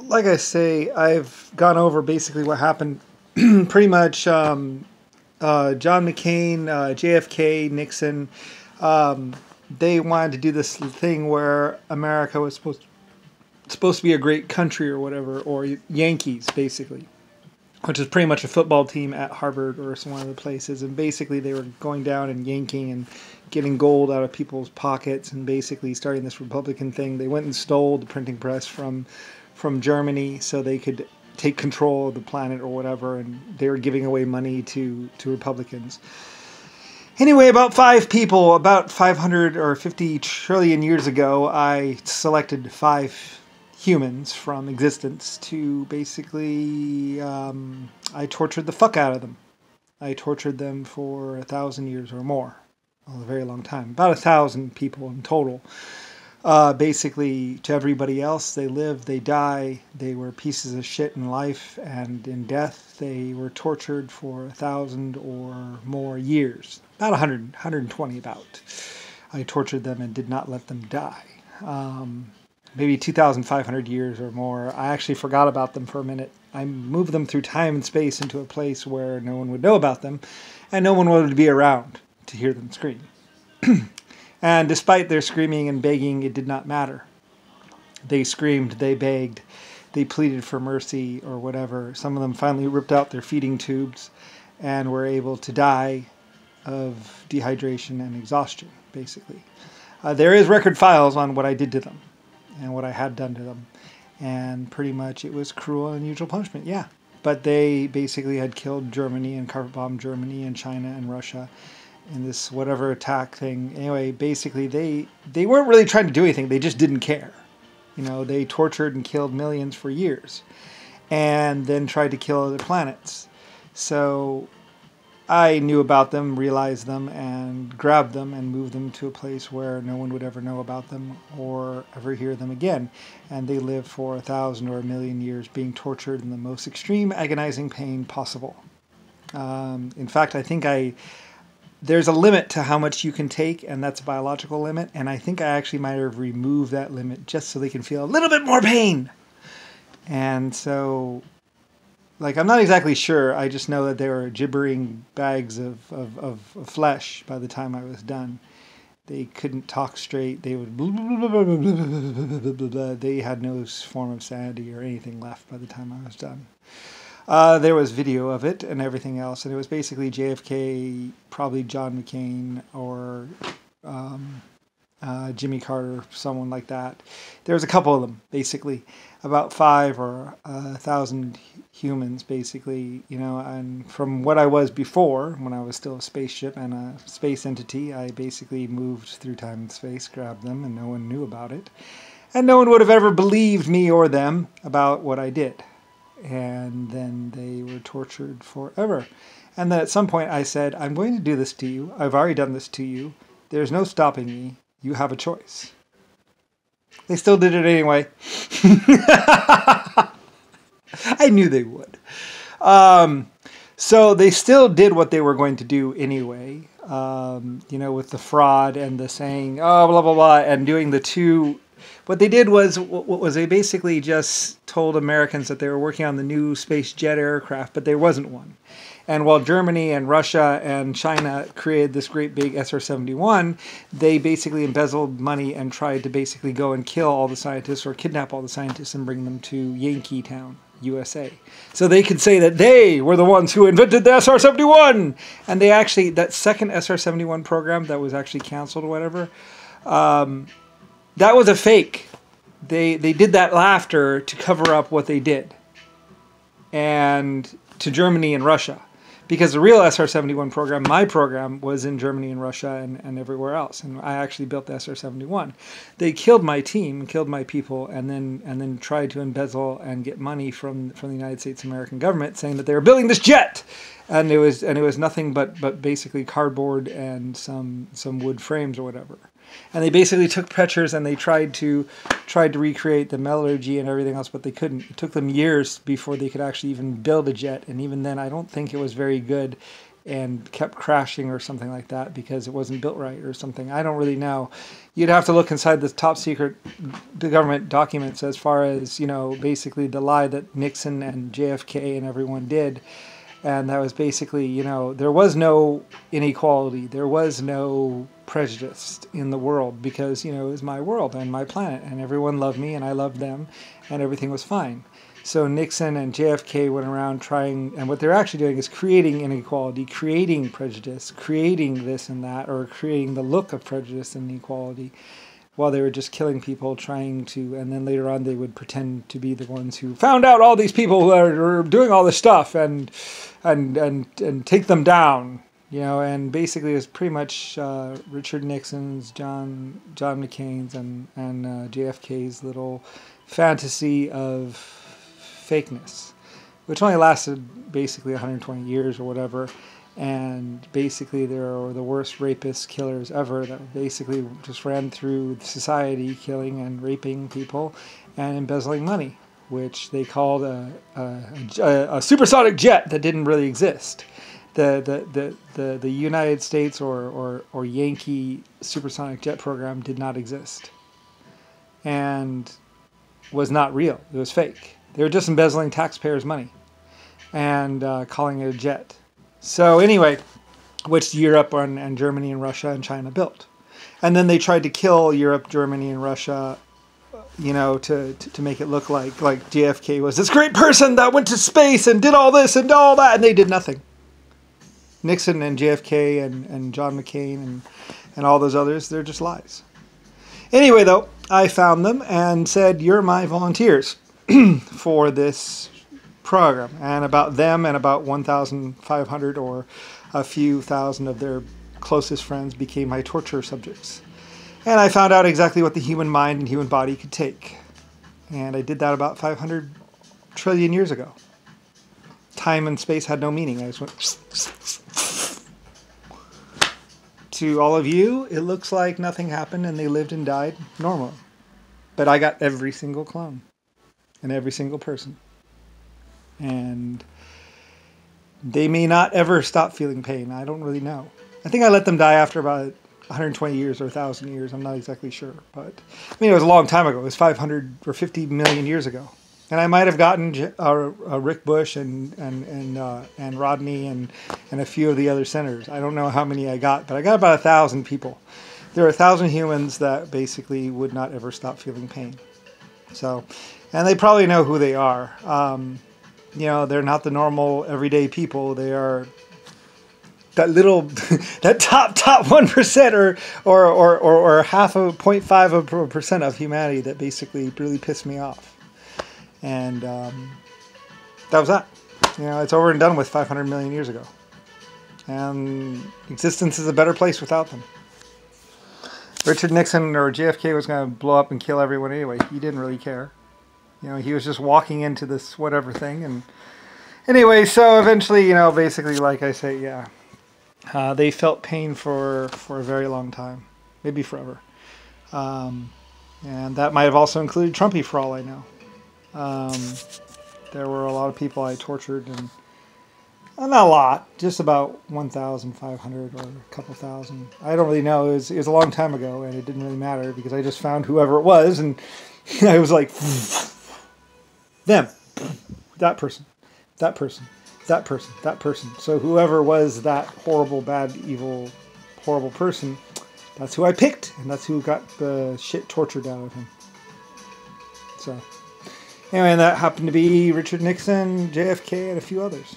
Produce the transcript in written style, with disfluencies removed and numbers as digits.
like I say, I've gone over basically what happened. Pretty much, John McCain, JFK, Nixon, they wanted to do this thing where America was supposed to be a great country or whatever, or Yankees basically, which is pretty much a football team at Harvard or some one of the places. And basically they were going down and yanking and getting gold out of people's pockets and basically starting this Republican thing. They went and stole the printing press from Germany so they could take control of the planet or whatever, and they were giving away money to Republicans. Anyway, about 500 or 50 trillion years ago, I selected 5 humans from existence to basically, I tortured the fuck out of them. I tortured them for 1,000 years or more. Well, a very long time. About 1,000 people in total. Basically, to everybody else, they live, they die, they were pieces of shit in life, and in death, they were tortured for 1,000 or more years. About 100, 120 about. I tortured them and did not let them die. Maybe 2,500 years or more. I actually forgot about them for a minute. I moved them through time and space into a place where no one would know about them, and no one would be around to hear them scream. And despite their screaming and begging, it did not matter. They screamed, they begged, they pleaded for mercy or whatever. Some of them finally ripped out their feeding tubes and were able to die of dehydration and exhaustion, basically. There is record files on what I did to them and what I had done to them. And pretty much it was cruel and unusual punishment, yeah. But they basically had killed Germany and carpet bombed Germany and China and Russia in this whatever attack thing. Anyway, basically they weren't really trying to do anything. They just didn't care. You know, they tortured and killed millions for years and then tried to kill other planets. So I knew about them, realized them, and grabbed them and moved them to a place where no one would ever know about them or ever hear them again. And they lived for 1,000 or 1,000,000 years being tortured in the most extreme agonizing pain possible. In fact, I think there's a limit to how much you can take, and that's a biological limit, and I think I actually might have removed that limit just so they can feel a little bit more pain. And so, like, I'm not exactly sure, I just know that they were gibbering bags of flesh by the time I was done. They couldn't talk straight, they would they had no form of sanity or anything left by the time I was done. There was video of it and everything else, and it was basically JFK, probably John McCain, or Jimmy Carter, someone like that. There was a couple of them, basically, about 5 or 1,000 humans, basically, you know, and from what I was before, when I was still a spaceship and a space entity, I basically moved through time and space, grabbed them, and no one knew about it. And no one would have ever believed me or them about what I did. And then they were tortured forever. And then at some point I said, I'm going to do this to you. I've already done this to you. There's no stopping me. You have a choice. They still did it anyway. I knew they would. So they still did what they were going to do anyway. You know, with the fraud and the saying, oh, blah, blah, blah, and doing the two. What they did was they basically just told Americans that they were working on the new space jet aircraft, but there wasn't one. And while Germany and Russia and China created this great big SR-71, they basically embezzled money and tried to basically go and kill all the scientists or kidnap all the scientists and bring them to Yankee Town, USA. So they could say that they were the ones who invented the SR-71! And they actually, that second SR-71 program that was actually canceled or whatever, that was a fake. They did that laughter to cover up what they did. And to Germany and Russia. Because the real SR-71 program, my program, was in Germany and Russia and everywhere else. And I actually built the SR-71. They killed my team, killed my people, and then tried to embezzle and get money from the United States American government, saying that they were building this jet. And it was nothing but basically cardboard and some wood frames or whatever. And they basically took pictures and they tried to recreate the metallurgy and everything else, but they couldn't. It took them years before they could actually even build a jet, and even then I don't think it was very good. and kept crashing or something like that because it wasn't built right or something. I don't really know. You'd have to look inside the top secret government documents as far as, you know, basically the lie that Nixon and JFK and everyone did. And that was basically, you know, there was no inequality. There was no prejudice in the world because, you know, it was my world and my planet and everyone loved me and I loved them and everything was fine. So Nixon and JFK went around trying, and what they're actually doing is creating inequality, creating prejudice, creating this and that, or creating the look of prejudice and inequality, while they were just killing people, trying to, and then later on they would pretend to be the ones who found out all these people who are doing all this stuff and take them down, you know. And basically it was pretty much Richard Nixon's, John McCain's, and JFK's little fantasy of fakeness, which only lasted basically 120 years or whatever. And basically they were the worst rapists, killers ever that basically just ran through society, killing and raping people and embezzling money, which they called a supersonic jet that didn't really exist. The United States or Yankee supersonic jet program did not exist and was not real. It was fake. They were just embezzling taxpayers' money and calling it a jet. So anyway, which Europe and Germany and Russia and China built. And then they tried to kill Europe, Germany, and Russia, you know, to make it look like JFK was this great person that went to space and did all this and all that, and they did nothing. Nixon and JFK and John McCain and all those others, they're just lies. Anyway, though, I found them and said, you're my volunteers for this program. And about them and about 1,500 or a few thousand of their closest friends became my torture subjects. And I found out exactly what the human mind and human body could take. And I did that about 500 trillion years ago. Time and space had no meaning. I just went... To all of you, it looks like nothing happened and they lived and died normally. But I got every single clone and every single person. And they may not ever stop feeling pain. I don't really know. I think I let them die after about 120 years or 1,000 years. I'm not exactly sure. But I mean, it was a long time ago. It was 500 or 50 million years ago. And I might have gotten Rick Bush and Rodney and a few of the other senators. I don't know how many I got, but I got about 1,000 people. There are 1,000 humans that basically would not ever stop feeling pain. So, and they probably know who they are. You know, they're not the normal everyday people. They are that little, that top 1% or half a 0.5% of humanity that basically really pissed me off. And that was that. You know, it's over and done with 500 million years ago. And existence is a better place without them. Richard Nixon or JFK was going to blow up and kill everyone anyway. He didn't really care. You know, he was just walking into this whatever thing. And anyway, so eventually, you know, basically, like I say, yeah. They felt pain for a very long time. Maybe forever. And that might have also included Trumpy for all I know. There were a lot of people I tortured, and not a lot, just about 1,500 or a couple thousand. I don't really know. It was a long time ago, and it didn't really matter because I just found whoever it was, and I was like, them, that person, that person, that person, that person. So whoever was that horrible, bad, evil, horrible person, that's who I picked, and that's who got the shit tortured out of him. So... anyway, and that happened to be Richard Nixon, JFK, and a few others.